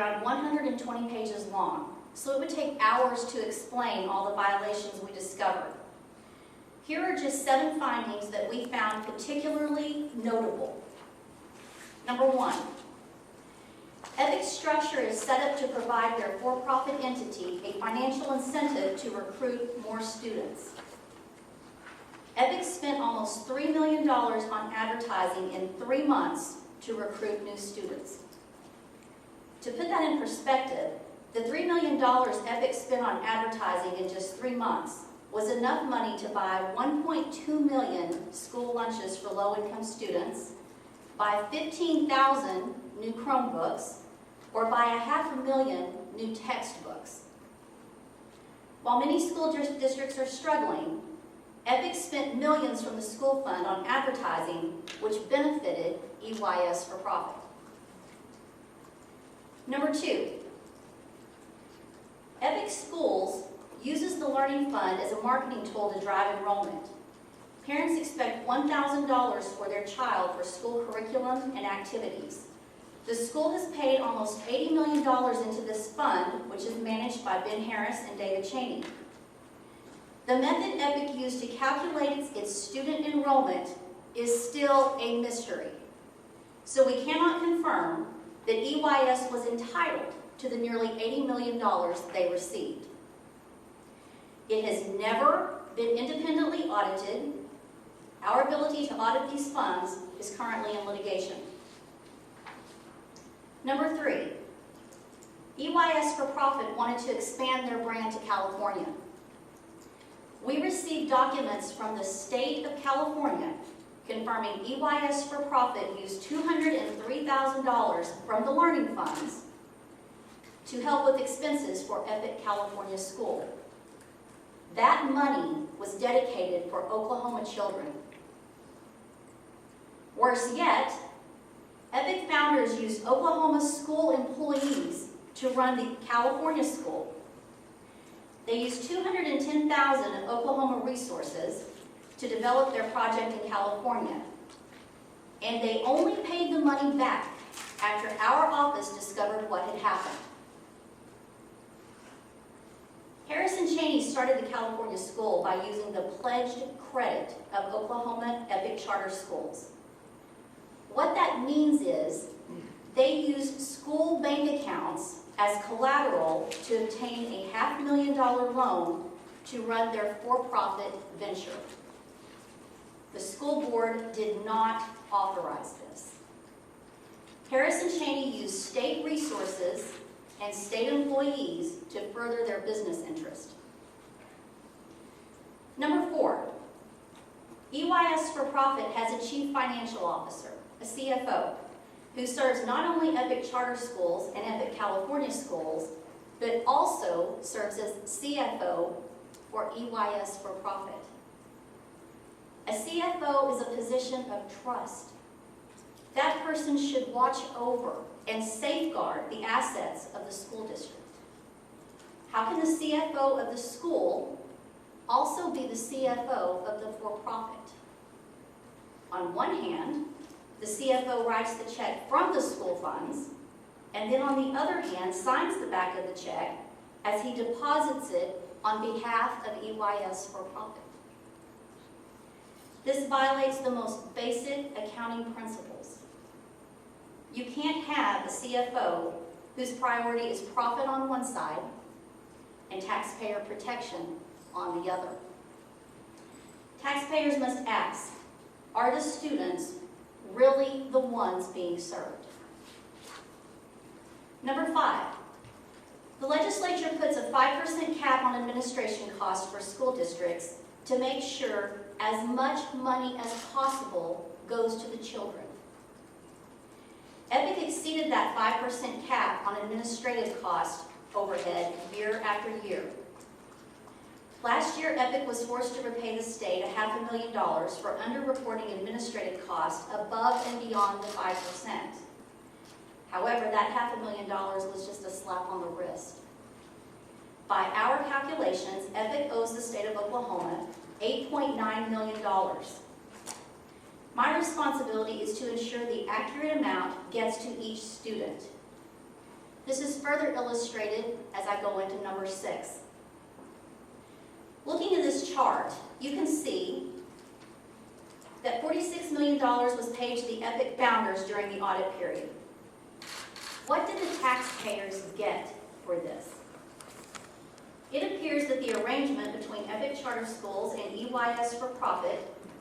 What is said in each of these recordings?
around 120 pages long, so it would take hours to explain all the violations we discovered. Here are just 7 findings that we found particularly notable. Number 1, EPIC's structure is set up to provide their for-profit entity a financial incentive to recruit more students. EPIC spent almost $3 million on advertising in 3 months to recruit new students. To put that in perspective, the $3 million EPIC spent on advertising in just 3 months was enough money to buy 1.2 million school lunches for low-income students, buy 15,000 new Chromebooks, or buy 500,000 new textbooks. While many school districts are struggling, EPIC spent millions from the school fund on advertising, which benefited EYS for profit. Number 2, EPIC Schools uses the Learning Fund as a marketing tool to drive enrollment. Parents expect $1,000 for their child for school curriculum and activities. The school has paid almost $80 million into this fund, which is managed by Ben Harris and David Cheney. The method EPIC used to calculate its student enrollment is still a mystery. So we cannot confirm that EYS was entitled to the nearly $80 million they received. It has never been independently audited. Our ability to audit these funds is currently in litigation. Number 3, EYS for Profit wanted to expand their brand to California. We received documents from the state of California confirming EYS for Profit used $203,000 from the learning funds to help with expenses for EPIC California School. That money was dedicated for Oklahoma children. Worse yet, EPIC founders used Oklahoma school employees to run the California school. They used $210,000 of Oklahoma resources to develop their project in California, and they only paid the money back after our office discovered what had happened. Harris and Cheney started the California school by using the pledged credit of Oklahoma EPIC charter schools. What that means is they used school bank accounts as collateral to obtain a $500,000 loan to run their for-profit venture. The school board did not authorize this. Harris and Cheney used state resources and state employees to further their business interest. Number 4, EYS for Profit has a chief financial officer, a CFO, who serves not only EPIC charter schools and EPIC California schools, but also serves as CFO for EYS for Profit. A CFO is a position of trust. That person should watch over and safeguard the assets of the school district. How can the CFO of the school also be the CFO of the for-profit? On one hand, the CFO writes the check from the school funds, and then on the other hand, signs the back of the check as he deposits it on behalf of EYS for Profit. This violates the most basic accounting principles. You can't have a CFO whose priority is profit on one side and taxpayer protection on the other. Taxpayers must ask, are the students really the ones being served? Number 5, the legislature puts a 5% cap on administration costs for school districts to make sure as much money as possible goes to the children. EPIC exceeded that 5% cap on administrative cost overhead year after year. Last year, EPIC was forced to repay the state $500,000 for underreporting administrative costs above and beyond the 5%. However, that $500,000 was just a slap on the wrist. By our calculations, EPIC owes the state of Oklahoma $8.9 million. My responsibility is to ensure the accurate amount gets to each student. This is further illustrated as I go into number 6. Looking at this chart, you can see that $46 million was paid to the EPIC founders during the audit period. What did the taxpayers get for this? It appears that the arrangement between EPIC Charter Schools and EYS for Profit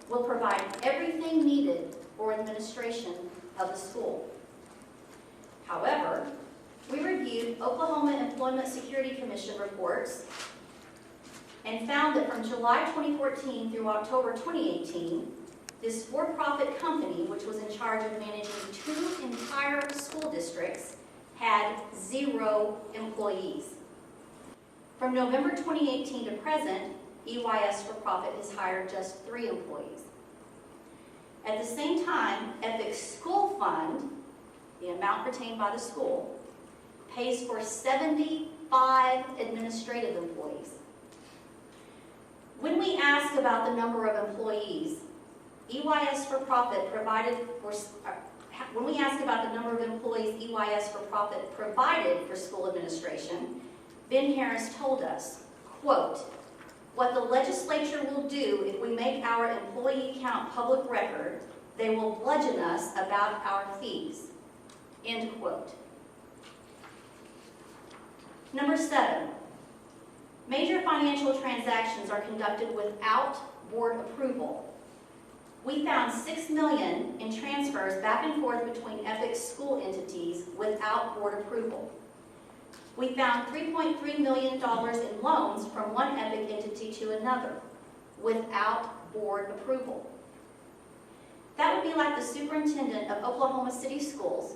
will provide everything needed for administration of the school. However, we reviewed Oklahoma Employment Security Commission reports and found that from July 2014 through October 2018, this for-profit company, which was in charge of managing 2 entire school districts, had 0 employees. From November 2018 to present, EYS for Profit has hired just 3 employees. At the same time, EPIC School Fund, the amount retained by the school, pays for 75 administrative employees. When we ask about the number of employees, EYS for Profit provided for, when we ask about the number of employees EYS for Profit provided for school administration, Ben Harris told us, quote, "What the legislature will do if we make our employee count public record, they will bludgeon us about our fees," end quote. Number 7, major financial transactions are conducted without board approval. We found $6 million in transfers back and forth between EPIC school entities without board approval. We found $3.3 million in loans from one EPIC entity to another without board approval. That would be like the superintendent of Oklahoma City Schools,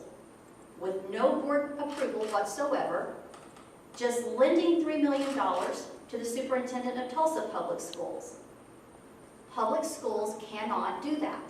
with no board approval whatsoever, just lending $3 million to the superintendent of Tulsa Public Schools. Public schools cannot do that.